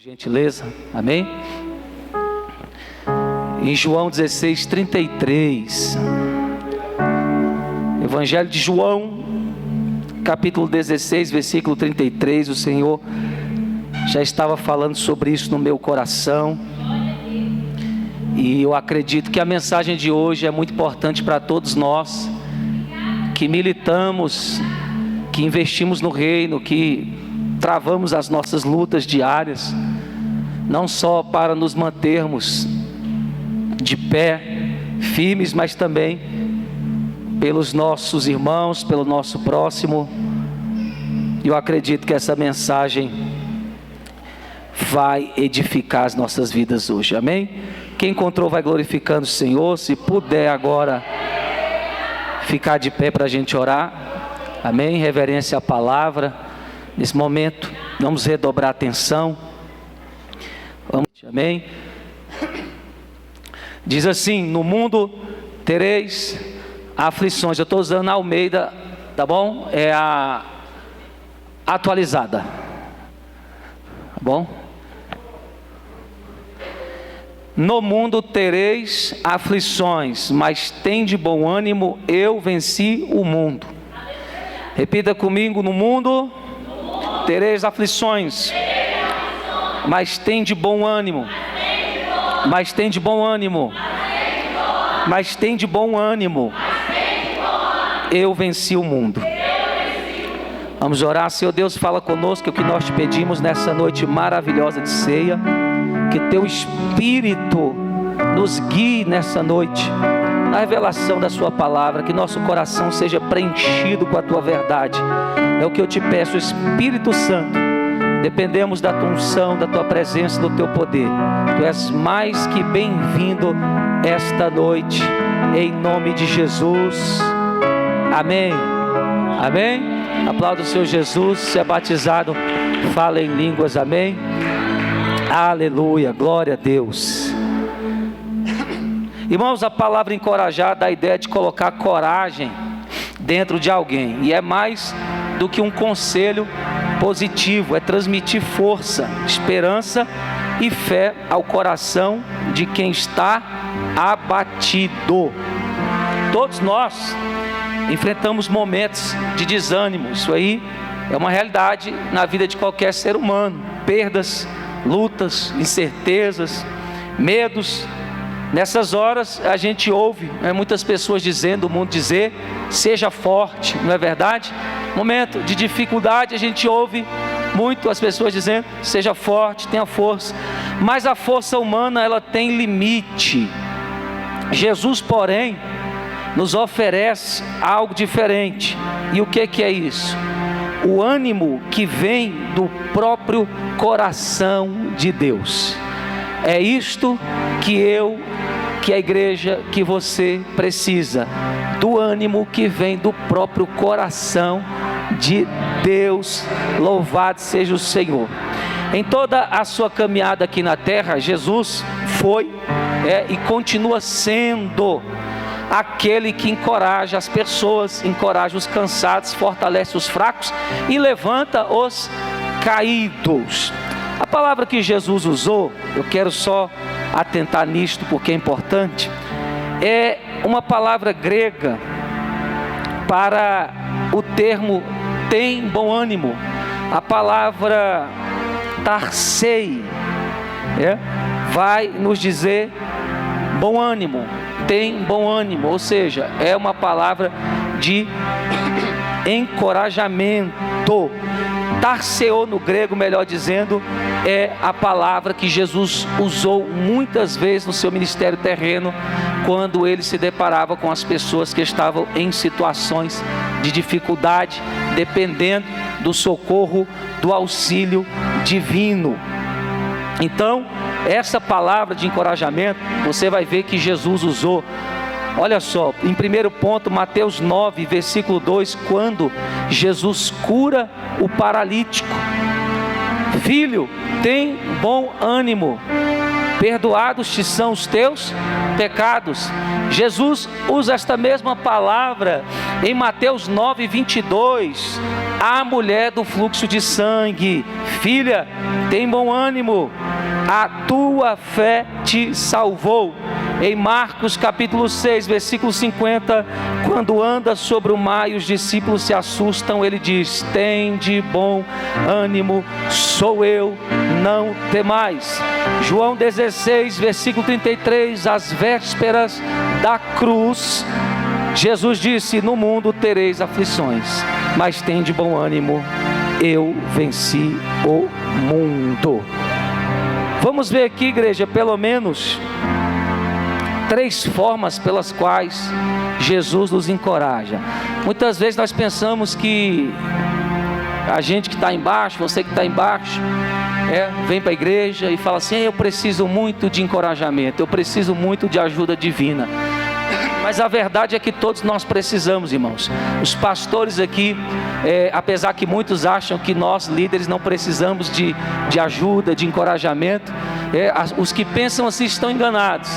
Gentileza, amém? Em João 16:33, Evangelho de João, capítulo 16, versículo 33, o Senhor já estava falando sobre isso no meu coração, e eu acredito que a mensagem de hoje é muito importante para todos nós, que militamos, que investimos no reino, que travamos as nossas lutas diárias, não só para nos mantermos de pé, firmes, mas também pelos nossos irmãos, pelo nosso próximo. Eu acredito que essa mensagem vai edificar as nossas vidas hoje, amém? Quem encontrou vai glorificando o Senhor. Se puder agora ficar de pé para a gente orar, amém? Reverência à palavra. Nesse momento, vamos redobrar a atenção. Vamos, amém? Diz assim: no mundo tereis aflições. Eu estou usando a Almeida, tá bom? É a atualizada, tá bom? No mundo tereis aflições, mas tende bom ânimo, eu venci o mundo. Repita comigo: no mundo tereis aflições, mas tende bom ânimo. Mas tende bom ânimo. Mas tende bom ânimo. Eu venci o mundo. Vamos orar. Senhor Deus, fala conosco o que nós te pedimos nessa noite maravilhosa de ceia. Que teu Espírito nos guie nessa noite, na revelação da sua palavra, que nosso coração seja preenchido com a tua verdade. É o que eu te peço, Espírito Santo. Dependemos da tua unção, da tua presença, do teu poder. Tu és mais que bem-vindo esta noite, em nome de Jesus, amém, amém. Aplauda o Senhor Jesus. Se é batizado, fala em línguas, amém, aleluia, glória a Deus. Irmãos, a palavra encorajar dá a ideia de colocar coragem dentro de alguém, e é mais do que um conselho positivo, é transmitir força, esperança e fé ao coração de quem está abatido. Todos nós enfrentamos momentos de desânimo, isso aí é uma realidade na vida de qualquer ser humano. Perdas, lutas, incertezas, medos. Nessas horas a gente ouve muitas pessoas dizendo, o mundo dizer, seja forte, não é verdade? Momento de dificuldade a gente ouve muito as pessoas dizendo, seja forte, tenha força. Mas a força humana, ela tem limite. Jesus, porém, nos oferece algo diferente. E o que é isso? O ânimo que vem do próprio coração de Deus. É isto que a igreja, que você precisa, do ânimo que vem do próprio coração de Deus. Louvado seja o Senhor. Em toda a sua caminhada aqui na terra, Jesus foi e continua sendo aquele que encoraja as pessoas, encoraja os cansados, fortalece os fracos e levanta os caídos. A palavra que Jesus usou, eu quero só atentar nisto porque é importante, é uma palavra grega para o termo tem bom ânimo. A palavra tarsei vai nos dizer bom ânimo, tem bom ânimo, ou seja, é uma palavra de encorajamento. Tarseo no grego, melhor dizendo, é a palavra que Jesus usou muitas vezes no seu ministério terreno, quando ele se deparava com as pessoas que estavam em situações de dificuldade, dependendo do socorro, do auxílio divino. Então, essa palavra de encorajamento, você vai ver que Jesus usou. Olha só, em primeiro ponto, Mateus 9, versículo 2, quando Jesus cura o paralítico: filho, tem bom ânimo, perdoados te são os teus pecados. Jesus usa esta mesma palavra em Mateus 9:22, a mulher do fluxo de sangue: filha, tem bom ânimo, a tua fé te salvou. Em Marcos capítulo 6, versículo 50, quando anda sobre o mar e os discípulos se assustam, ele diz: tem de bom ânimo, sou eu, não temais. João 16, versículo 33, às vésperas da cruz, Jesus disse: no mundo tereis aflições, mas tem de bom ânimo, eu venci o mundo. Vamos ver aqui, igreja, pelo menos 3 formas pelas quais Jesus nos encoraja. Muitas vezes nós pensamos que a gente que está embaixo, você que está embaixo, vem para a igreja e fala assim: eu preciso muito de encorajamento, eu preciso muito de ajuda divina. Mas a verdade é que todos nós precisamos, irmãos. Os pastores aqui, apesar que muitos acham que nós líderes não precisamos de ajuda, de encorajamento, os que pensam assim estão enganados.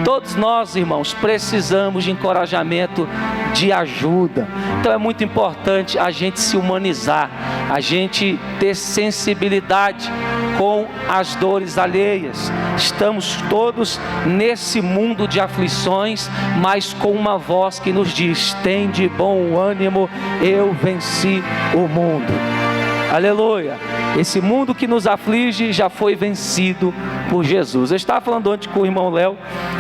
Todos nós, irmãos, precisamos de encorajamento, de ajuda. Então é muito importante a gente se humanizar, a gente ter sensibilidade com as dores alheias. Estamos todos nesse mundo de aflições, mas com uma voz que nos diz: tem de bom ânimo, eu venci o mundo. Aleluia! Esse mundo que nos aflige já foi vencido por Jesus. Eu estava falando ontem com o irmão Léo,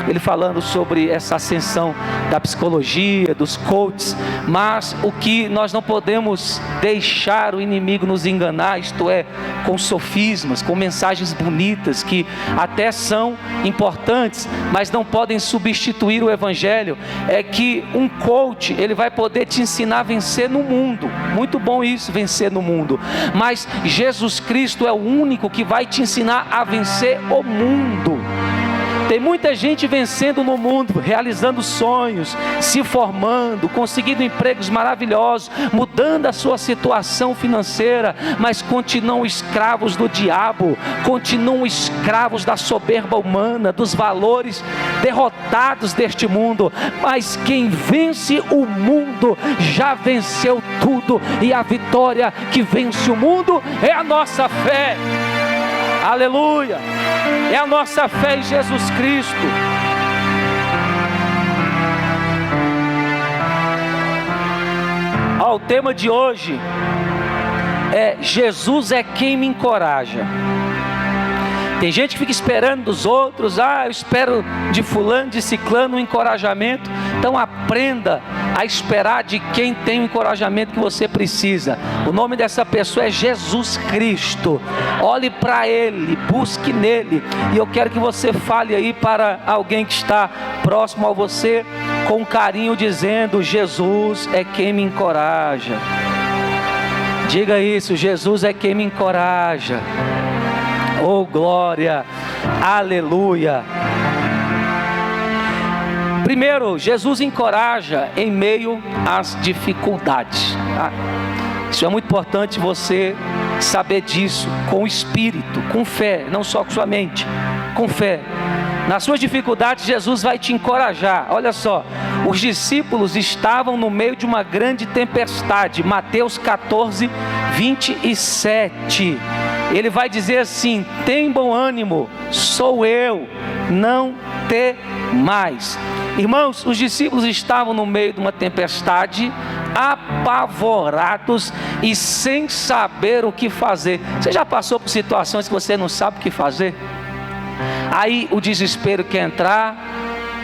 ele falando sobre essa ascensão da psicologia, dos coaches, mas o que nós não podemos deixar o inimigo nos enganar, isto é, com sofismas, com mensagens bonitas, que até são importantes, mas não podem substituir o evangelho. É que um coach, ele vai poder te ensinar a vencer no mundo. Muito bom isso, vencer no mundo. Mas Jesus Cristo é o único que vai te ensinar a vencer o mundo. Tem muita gente vencendo no mundo, realizando sonhos, se formando, conseguindo empregos maravilhosos, mudando a sua situação financeira, mas continuam escravos do diabo, continuam escravos da soberba humana, dos valores derrotados deste mundo. Mas quem vence o mundo já venceu tudo, e a vitória que vence o mundo é a nossa fé. Aleluia! É a nossa fé em Jesus Cristo. O tema de hoje é: Jesus é quem me encoraja. Tem gente que fica esperando dos outros: eu espero de fulano, de ciclano um encorajamento. Então aprenda a esperar de quem tem o encorajamento que você precisa. O nome dessa pessoa é Jesus Cristo. Olhe para Ele, busque nele. E eu quero que você fale aí para alguém que está próximo a você, com carinho, dizendo: Jesus é quem me encoraja. Diga isso: Jesus é quem me encoraja. Oh glória, aleluia. Primeiro, Jesus encoraja em meio às dificuldades. Isso é muito importante você saber disso, com o espírito, com fé, não só com sua mente, com fé. Nas suas dificuldades, Jesus vai te encorajar. Olha só, os discípulos estavam no meio de uma grande tempestade. Mateus 14, 27. Ele vai dizer assim: tem bom ânimo, sou eu, não temais. Irmãos, os discípulos estavam no meio de uma tempestade, apavorados e sem saber o que fazer. Você já passou por situações que você não sabe o que fazer? Aí o desespero quer entrar,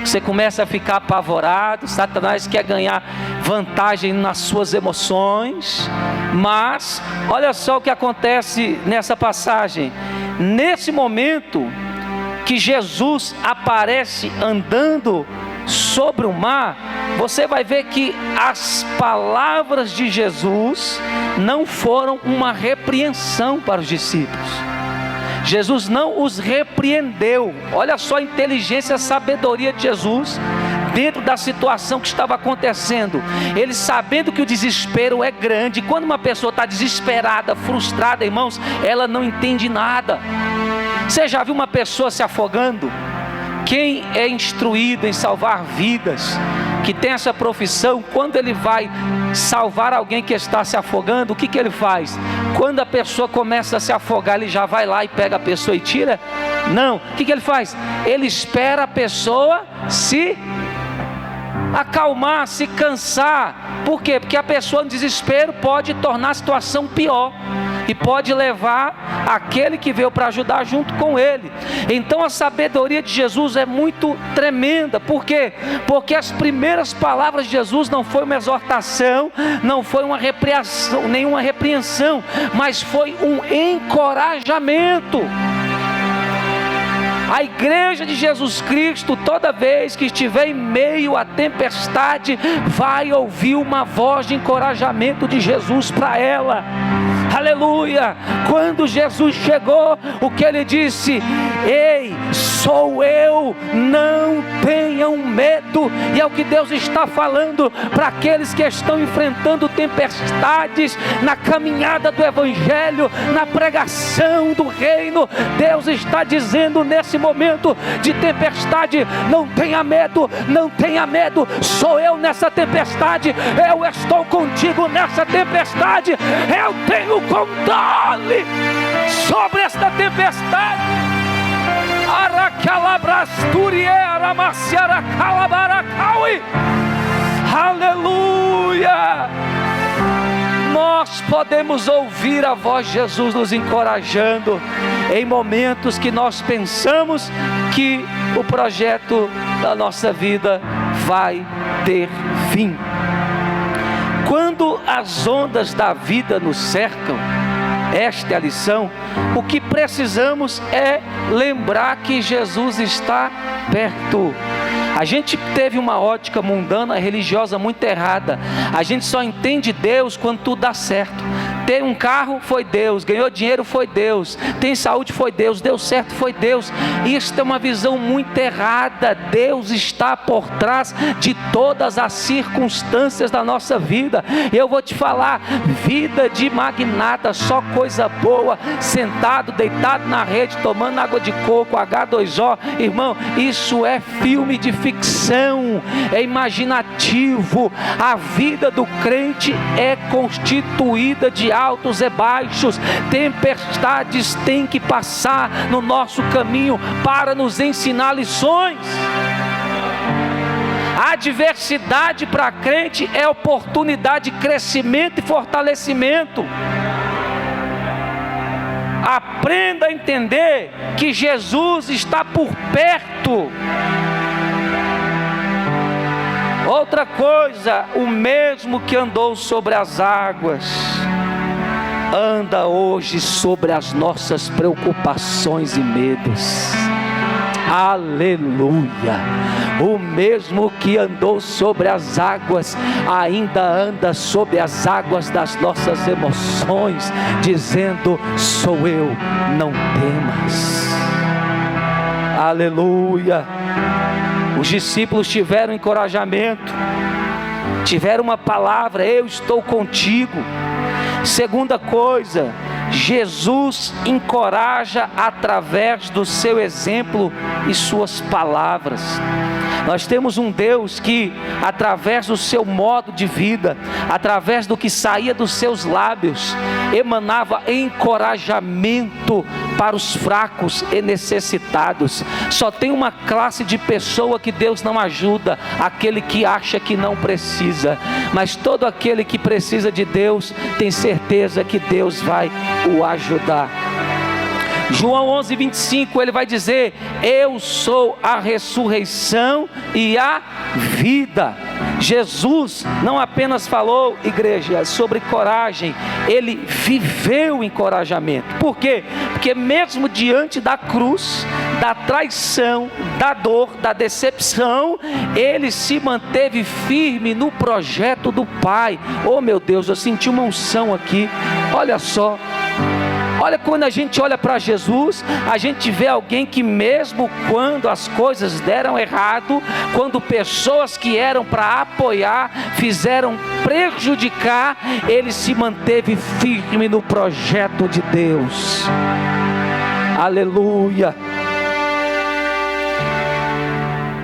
você começa a ficar apavorado, Satanás quer ganhar vantagem nas suas emoções. Mas olha só o que acontece nessa passagem. Nesse momento que Jesus aparece andando sobre o mar, você vai ver que as palavras de Jesus não foram uma repreensão para os discípulos. Jesus não os repreendeu. Olha só a inteligência e a sabedoria de Jesus dentro da situação que estava acontecendo. Ele, sabendo que o desespero é grande, quando uma pessoa está desesperada, frustrada, irmãos, ela não entende nada. Você já viu uma pessoa se afogando? Quem é instruído em salvar vidas, que tem essa profissão, quando ele vai salvar alguém que está se afogando, o que ele faz? Quando a pessoa começa a se afogar, ele já vai lá e pega a pessoa e tira? Não, o que ele faz? Ele espera a pessoa se acalmar, se cansar. Por quê? Porque a pessoa no desespero pode tornar a situação pior e pode levar aquele que veio para ajudar junto com ele. Então a sabedoria de Jesus é muito tremenda. Por quê? Porque as primeiras palavras de Jesus não foi uma exortação, não foi uma repreensão, nenhuma repreensão, mas foi um encorajamento. A igreja de Jesus Cristo, toda vez que estiver em meio à tempestade, vai ouvir uma voz de encorajamento de Jesus para ela. Aleluia! Quando Jesus chegou, o que ele disse? Ei, sou eu, não tenham medo. E é o que Deus está falando para aqueles que estão enfrentando tempestades na caminhada do Evangelho, na pregação do reino. Deus está dizendo nesse momento de tempestade: não tenha medo, não tenha medo, sou eu nessa tempestade, eu estou contigo nessa tempestade, eu tenho controle sobre esta tempestade. Aleluia! Nós podemos ouvir a voz de Jesus nos encorajando em momentos que nós pensamos que o projeto da nossa vida vai ter fim. Quando as ondas da vida nos cercam, esta é a lição, o que precisamos é lembrar que Jesus está perto. A gente teve uma ótica mundana, religiosa muito errada. A gente só entende Deus quando tudo dá certo. Ter um carro foi Deus, ganhou dinheiro foi Deus, tem saúde foi Deus, deu certo foi Deus. Isso é uma visão muito errada. Deus está por trás de todas as circunstâncias da nossa vida. Eu vou te falar, vida de magnata, só coisa boa, sentado, deitado na rede, tomando água de coco, H2O, irmão, isso é filme de ficção, é imaginativo. A vida do crente é constituída de altos e baixos. Tempestades têm que passar no nosso caminho para nos ensinar lições. A adversidade para crente é oportunidade de crescimento e fortalecimento. Aprenda a entender que Jesus está por perto. Outra coisa, o mesmo que andou sobre as águas, anda hoje sobre as nossas preocupações e medos. Aleluia! O mesmo que andou sobre as águas, ainda anda sobre as águas das nossas emoções, dizendo: sou eu, não temas. Aleluia! Os discípulos tiveram encorajamento, tiveram uma palavra: eu estou contigo. Segunda coisa, Jesus encoraja através do seu exemplo e suas palavras. Nós temos um Deus que, através do seu modo de vida, através do que saía dos seus lábios, emanava encorajamento para os fracos e necessitados. Só tem uma classe de pessoa que Deus não ajuda: aquele que acha que não precisa. Mas todo aquele que precisa de Deus tem certeza que Deus vai o ajudar. João 11:25, ele vai dizer: eu sou a ressurreição e a vida. Jesus não apenas falou, igreja, sobre coragem, ele viveu encorajamento. Por quê? Porque mesmo diante da cruz, da traição, da dor, da decepção, ele se manteve firme no projeto do Pai. Oh meu Deus, eu senti uma unção aqui. Olha só. Olha, quando a gente olha para Jesus, a gente vê alguém que, mesmo quando as coisas deram errado, quando pessoas que eram para apoiar fizeram prejudicar, ele se manteve firme no projeto de Deus. Aleluia.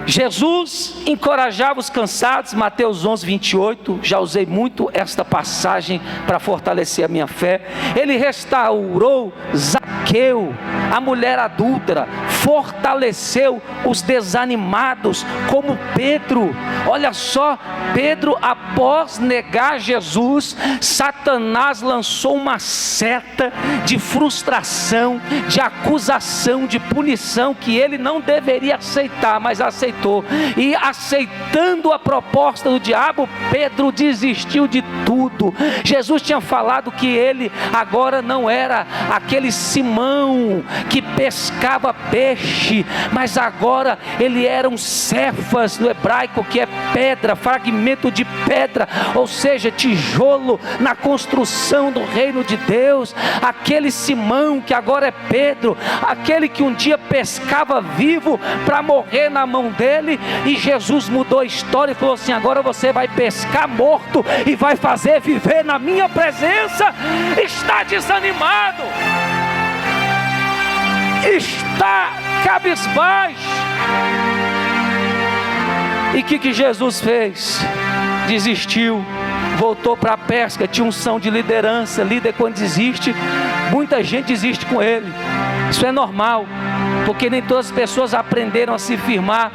Jesus encorajava os cansados, Mateus 11, 28, já usei muito esta passagem para fortalecer a minha fé. Ele restaurou Zaqueu, a mulher adúltera, fortaleceu os desanimados, como Pedro. Olha só, Pedro, após negar Jesus, Satanás lançou uma seta de frustração, de acusação, de punição, que ele não deveria aceitar, mas aceitou. E aceitando a proposta do diabo, Pedro desistiu de tudo. Jesus tinha falado que ele agora não era aquele Simão que pescava peixe, mas agora ele era um Cefas no hebraico, que é pedra, fragmento de pedra, ou seja, tijolo na construção do reino de Deus. Aquele Simão que agora é Pedro, aquele que um dia pescava vivo para morrer na mão dele, e Jesus mudou a história e falou assim: agora você vai pescar morto e vai fazer viver na minha presença. Está desanimado, está cabisbaixo. E o que Jesus fez? Desistiu, voltou para a pesca. Tinha unção de liderança. Líder, quando desiste, muita gente desiste com ele. Isso é normal, porque nem todas as pessoas aprenderam a se firmar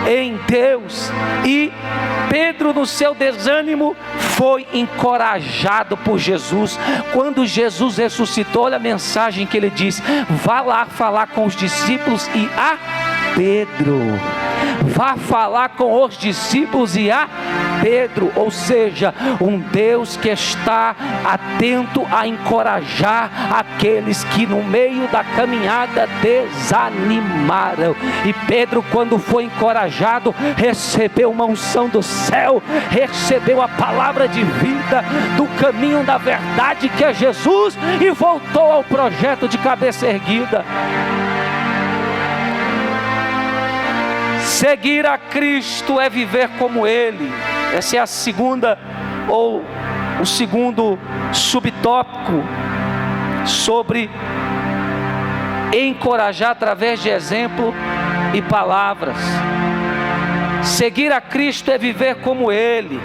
em Deus. E Pedro, no seu desânimo, foi encorajado por Jesus. Quando Jesus ressuscitou, olha a mensagem que ele diz: vá lá falar com os discípulos e a Pedro. Vá falar com os discípulos e a Pedro. Ou seja, um Deus que está atento a encorajar aqueles que no meio da caminhada desanimaram. E Pedro, quando foi encorajado, recebeu uma unção do céu, recebeu a palavra de vida do caminho da verdade, que é Jesus, e voltou ao projeto de cabeça erguida. Seguir a Cristo é viver como Ele. Essa é a segunda, ou o segundo subtópico sobre encorajar através de exemplo e palavras. Seguir a Cristo é viver como Ele,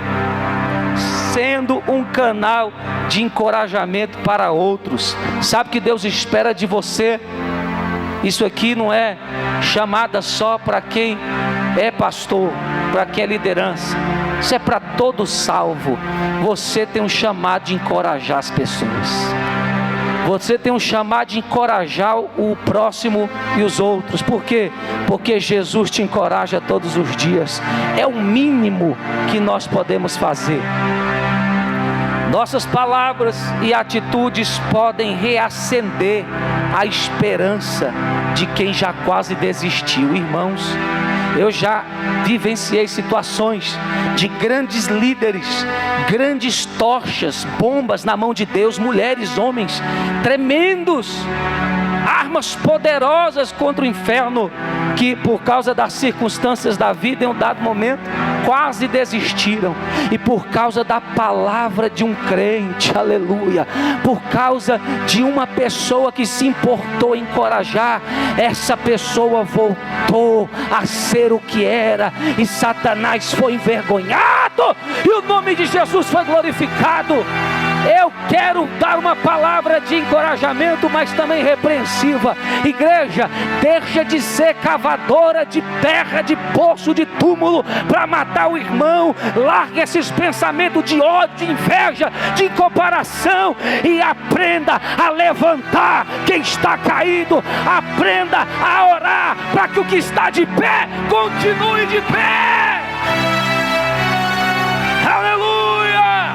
sendo um canal de encorajamento para outros. Sabe o que Deus espera de você? Isso aqui não é chamada só para quem é pastor, para quem é liderança. Isso é para todo salvo. Você tem um chamado de encorajar as pessoas. Você tem um chamado de encorajar o próximo e os outros. Por quê? Porque Jesus te encoraja todos os dias. É o mínimo que nós podemos fazer. Nossas palavras e atitudes podem reacender a esperança de quem já quase desistiu. Irmãos, eu já vivenciei situações de grandes líderes, grandes tochas, bombas na mão de Deus, mulheres, homens tremendos, armas poderosas contra o inferno, que por causa das circunstâncias da vida, em um dado momento, quase desistiram. E por causa da palavra de um crente, aleluia, por causa de uma pessoa que se importou em encorajar, essa pessoa voltou a ser o que era, e Satanás foi envergonhado, e o nome de Jesus foi glorificado. Eu quero dar uma palavra de encorajamento, mas também repreensiva. Igreja, deixa de ser cavadora de terra, de poço, de túmulo para matar o irmão. Larga esses pensamentos de ódio, de inveja, de comparação, e aprenda a levantar quem está caído. Aprenda a orar para que o que está de pé continue de pé. Aleluia!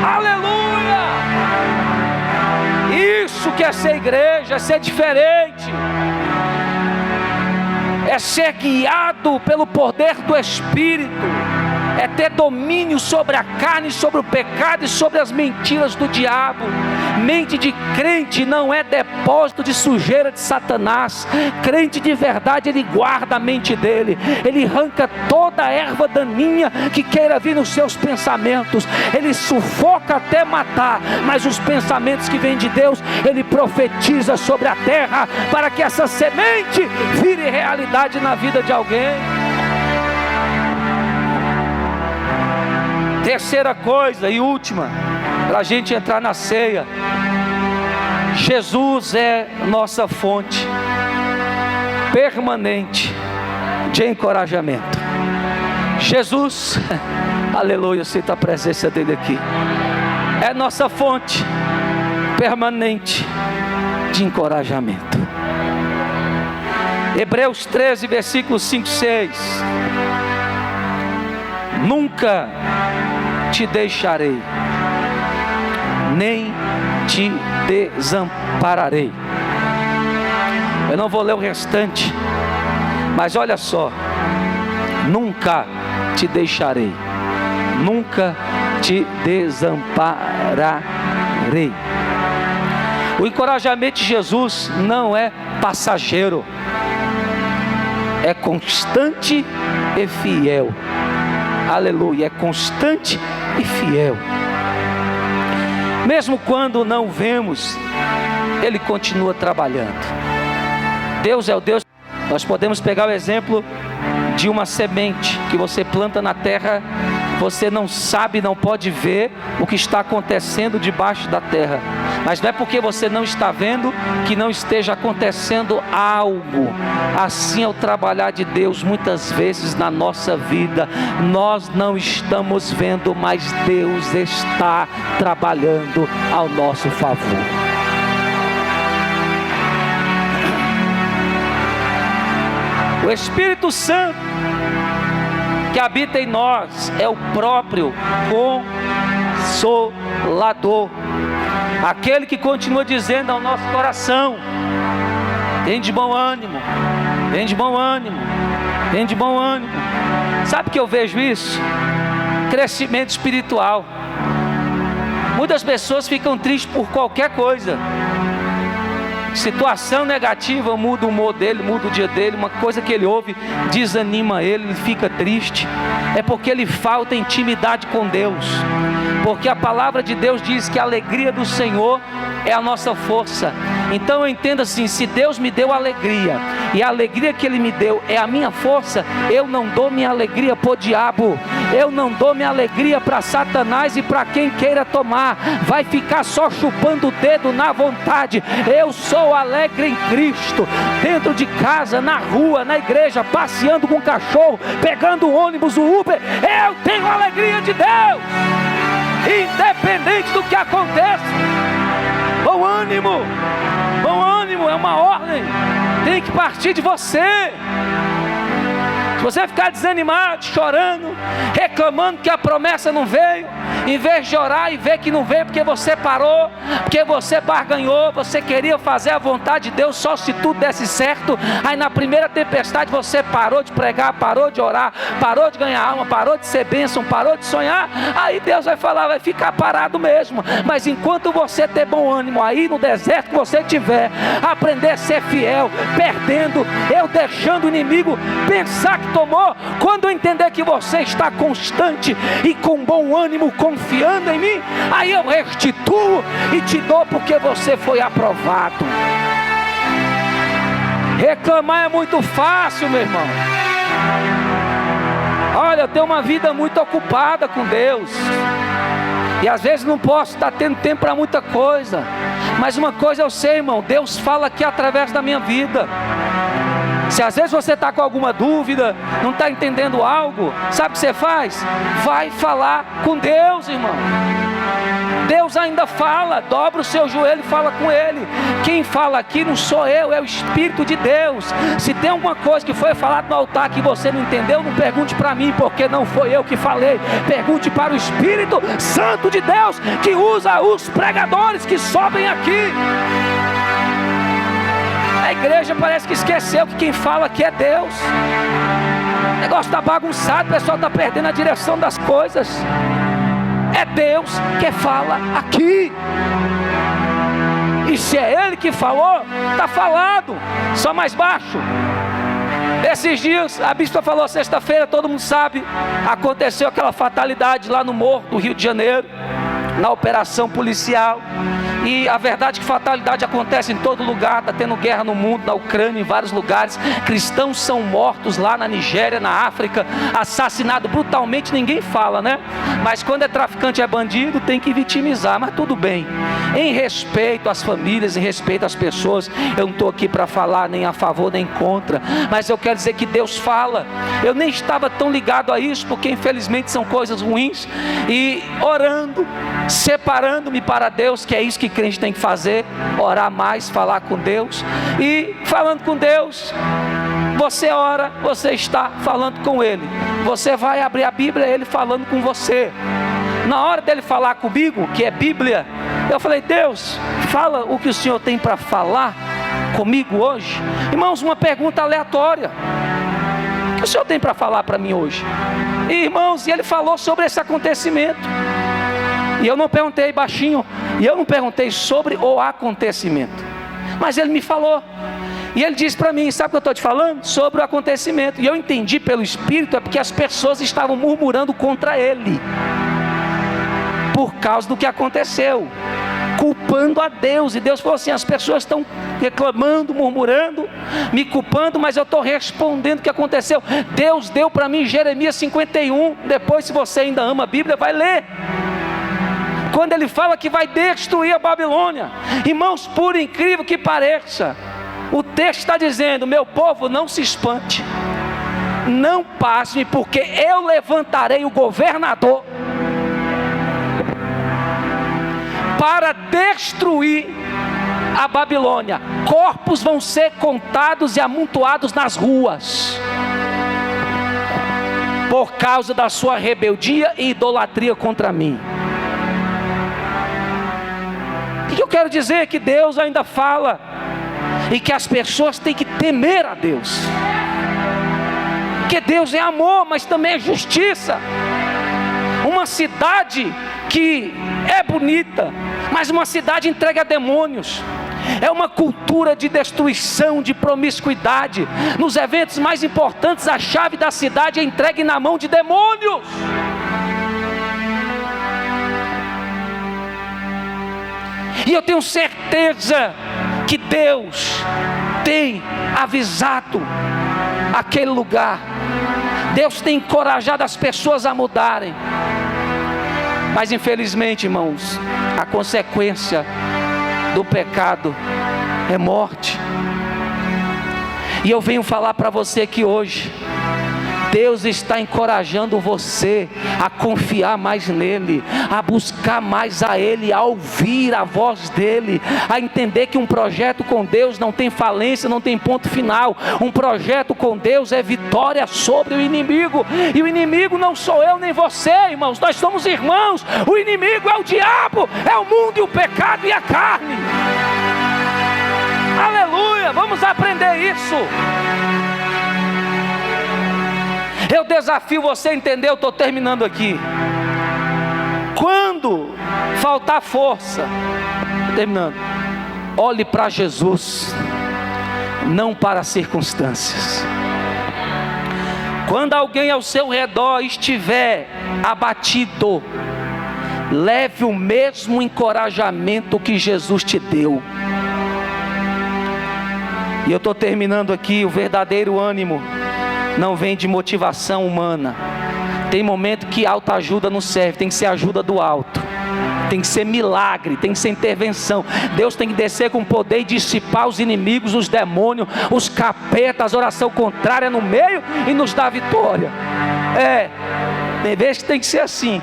Aleluia! Isso que é ser igreja, é ser diferente, é ser guiado pelo poder do Espírito, é ter domínio sobre a carne, sobre o pecado e sobre as mentiras do diabo, Mente de crente não é depósito de sujeira de Satanás. Crente de verdade, ele guarda a mente dele, ele arranca toda a erva daninha que queira vir nos seus pensamentos, ele sufoca até matar, mas os pensamentos que vêm de Deus, ele profetiza sobre a terra, para que essa semente vire realidade na vida de alguém. Terceira coisa e última, para a gente entrar na ceia: Jesus é nossa fonte permanente de encorajamento. Jesus, aleluia, eu sinto a presença dele aqui, é nossa fonte permanente de encorajamento. Hebreus 13, versículos 5 e 6: nunca te deixarei, nem te desampararei. Eu não vou ler o restante, mas olha só: nunca te deixarei, nunca te desampararei. O encorajamento de Jesus não é passageiro, é constante e fiel. Aleluia, é constante e fiel. Mesmo quando não vemos, ele continua trabalhando. Deus é o Deus. Nós podemos pegar o exemplo de uma semente que você planta na terra. Você não sabe, não pode ver o que está acontecendo debaixo da terra, mas não é porque você não está vendo que não esteja acontecendo algo. Assim é o trabalhar de Deus muitas vezes na nossa vida. Nós não estamos vendo, mas Deus está trabalhando ao nosso favor. O Espírito Santo que habita em nós é o próprio Consolador, aquele que continua dizendo ao nosso coração: tem de bom ânimo, tem de bom ânimo, tem de bom ânimo. Sabe que eu vejo isso? Crescimento espiritual. Muitas pessoas ficam tristes por qualquer coisa. Situação negativa, muda o humor dele, muda o dia dele. Uma coisa que ele ouve desanima ele, ele fica triste. É porque ele falta intimidade com Deus. Porque a palavra de Deus diz que a alegria do Senhor é a nossa força. Então eu entendo assim: se Deus me deu alegria, e a alegria que Ele me deu é a minha força, eu não dou minha alegria para o diabo, eu não dou minha alegria para Satanás e para quem queira tomar. Vai ficar só chupando o dedo na vontade. Eu sou alegre em Cristo, dentro de casa, na rua, na igreja, passeando com o cachorro, pegando o ônibus, o Uber. Eu tenho a alegria de Deus, independente do que aconteça. Bom ânimo, é uma ordem, tem que partir de você. Se você ficar desanimado, chorando, reclamando que a promessa não veio, em vez de orar e ver que não veio porque você parou, porque você barganhou, você queria fazer a vontade de Deus só se tudo desse certo, aí na primeira tempestade você parou de pregar, parou de orar, parou de ganhar alma, parou de ser bênção, parou de sonhar, aí Deus vai falar, vai ficar parado mesmo. Mas enquanto você ter bom ânimo aí no deserto que você tiver, aprender a ser fiel, perdendo, eu deixando o inimigo pensar que tomou, quando eu entender que você está constante e com bom ânimo, confiando em mim, aí eu restituo e te dou, porque você foi aprovado. Reclamar é muito fácil, meu irmão. Olha, eu tenho uma vida muito ocupada com Deus, e às vezes não posso estar tendo tempo para muita coisa, mas uma coisa eu sei, irmão: Deus fala aqui através da minha vida. Se às vezes você está com alguma dúvida, não está entendendo algo, sabe o que você faz? Vai falar com Deus, irmão. Deus ainda fala. Dobra o seu joelho e fala com Ele. Quem fala aqui não sou eu, é o Espírito de Deus. Se tem alguma coisa que foi falado no altar que você não entendeu, não pergunte para mim, porque não foi eu que falei. Pergunte para o Espírito Santo de Deus, que usa os pregadores que sobem aqui. A igreja parece que esqueceu que quem fala aqui é Deus. O negócio está bagunçado, o pessoal está perdendo a direção das coisas. É Deus que fala aqui. E se é Ele que falou, está falado, só mais baixo. Esses dias, a bispa falou, sexta-feira, todo mundo sabe, aconteceu aquela fatalidade lá no morro do Rio de Janeiro, na operação policial. E a verdade é que fatalidade acontece em todo lugar. Está tendo guerra no mundo, na Ucrânia, em vários lugares. Cristãos são mortos lá na Nigéria, na África, assassinados brutalmente. Ninguém fala, né? Mas quando é traficante, é bandido, tem que vitimizar. Mas tudo bem, em respeito às famílias, em respeito às pessoas. Eu não estou aqui para falar nem a favor nem contra, mas eu quero dizer que Deus fala. Eu nem estava tão ligado a isso, porque infelizmente são coisas ruins. E orando, separando-me para Deus, que é isso que crente tem que fazer, orar mais, falar com Deus. E falando com Deus, você ora, você está falando com Ele. Você vai abrir a Bíblia, Ele falando com você. Na hora dele falar comigo, que é Bíblia, eu falei, Deus, fala o que o Senhor tem para falar comigo hoje. Irmãos, uma pergunta aleatória: o que o Senhor tem para falar para mim hoje? E irmãos, Ele falou sobre esse acontecimento. E eu não perguntei baixinho, e eu não perguntei sobre o acontecimento, mas Ele me falou. E Ele disse para mim, sabe o que eu estou te falando? Sobre o acontecimento. E eu entendi pelo Espírito, é porque as pessoas estavam murmurando contra Ele, por causa do que aconteceu, culpando a Deus. E Deus falou assim, as pessoas estão reclamando, murmurando, me culpando, mas eu estou respondendo o que aconteceu. Deus deu para mim Jeremias 51, depois, se você ainda ama a Bíblia, vai ler. Quando Ele fala que vai destruir a Babilônia. Irmãos, por incrível que pareça, o texto está dizendo, meu povo, não se espante, não pasme, porque eu levantarei o governador para destruir a Babilônia. Corpos vão ser contados e amontoados nas ruas, por causa da sua rebeldia e idolatria contra mim. O que eu quero dizer é que Deus ainda fala, e que as pessoas têm que temer a Deus, que Deus é amor, mas também é justiça. Uma cidade que é bonita, mas uma cidade entregue a demônios. É uma cultura de destruição, de promiscuidade. Nos eventos mais importantes, a chave da cidade é entregue na mão de demônios. E eu tenho certeza que Deus tem avisado aquele lugar. Deus tem encorajado as pessoas a mudarem. Mas infelizmente, irmãos, a consequência do pecado é morte. E eu venho falar para você que hoje Deus está encorajando você a confiar mais nele, a buscar mais a Ele, a ouvir a voz dele, a entender que um projeto com Deus não tem falência, não tem ponto final. Um projeto com Deus é vitória sobre o inimigo. E o inimigo não sou eu nem você, irmãos, nós somos irmãos. O inimigo é o diabo, é o mundo e o pecado e a carne. Aleluia, vamos aprender isso. Eu desafio você a entender, eu estou terminando aqui. Quando faltar força, terminando, olhe para Jesus, não para as circunstâncias. Quando alguém ao seu redor estiver abatido, leve o mesmo encorajamento que Jesus te deu. E eu estou terminando aqui. O verdadeiro ânimo não vem de motivação humana. Tem momento que autoajuda não serve, tem que ser ajuda do alto, tem que ser milagre, tem que ser intervenção. Deus tem que descer com poder e dissipar os inimigos, os demônios, os capetas, a oração contrária no meio e nos dá vitória. Tem vezes que tem que ser assim,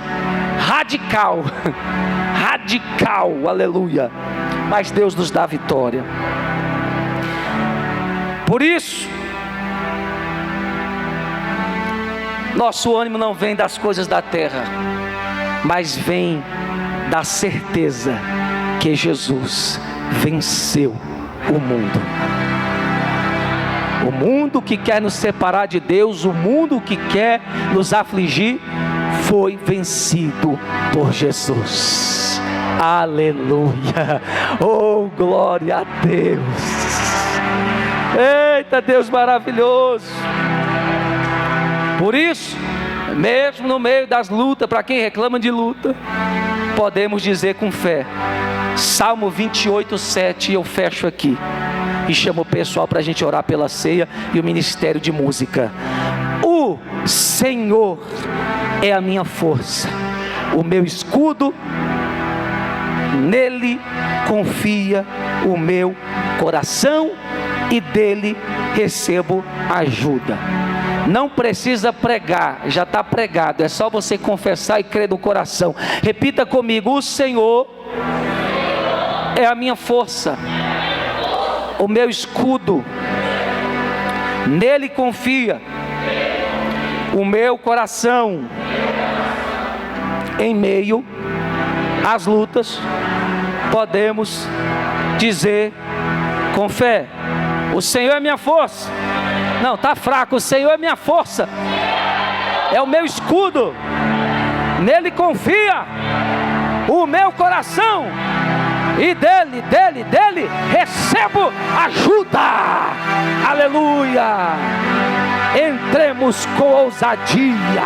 radical, radical, aleluia. Mas Deus nos dá vitória. Por isso, nosso ânimo não vem das coisas da terra, mas vem da certeza que Jesus venceu o mundo. O mundo que quer nos separar de Deus, o mundo que quer nos afligir, foi vencido por Jesus. Aleluia. Oh, glória a Deus. Eita, Deus maravilhoso. Por isso, mesmo no meio das lutas, para quem reclama de luta, podemos dizer com fé, Salmo 28:7, eu fecho aqui e chamo o pessoal para a gente orar pela ceia e o ministério de música. O Senhor é a minha força, o meu escudo, nele confia o meu coração e dele recebo ajuda. Não precisa pregar, já está pregado, é só você confessar e crer no coração. Repita comigo: o Senhor é a minha força, o meu escudo, nele confia o meu coração. Em meio às lutas, podemos dizer com fé: o Senhor é minha força. Não, está fraco. O Senhor é minha força, é o meu escudo, nele confia o meu coração e dele recebo ajuda. Aleluia. Entremos com ousadia,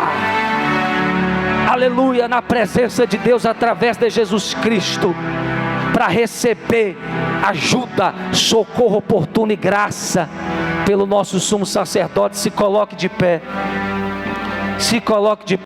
aleluia, na presença de Deus através de Jesus Cristo, para receber ajuda, socorro oportuno e graça pelo nosso sumo sacerdote. Se coloque de pé, se coloque de pé.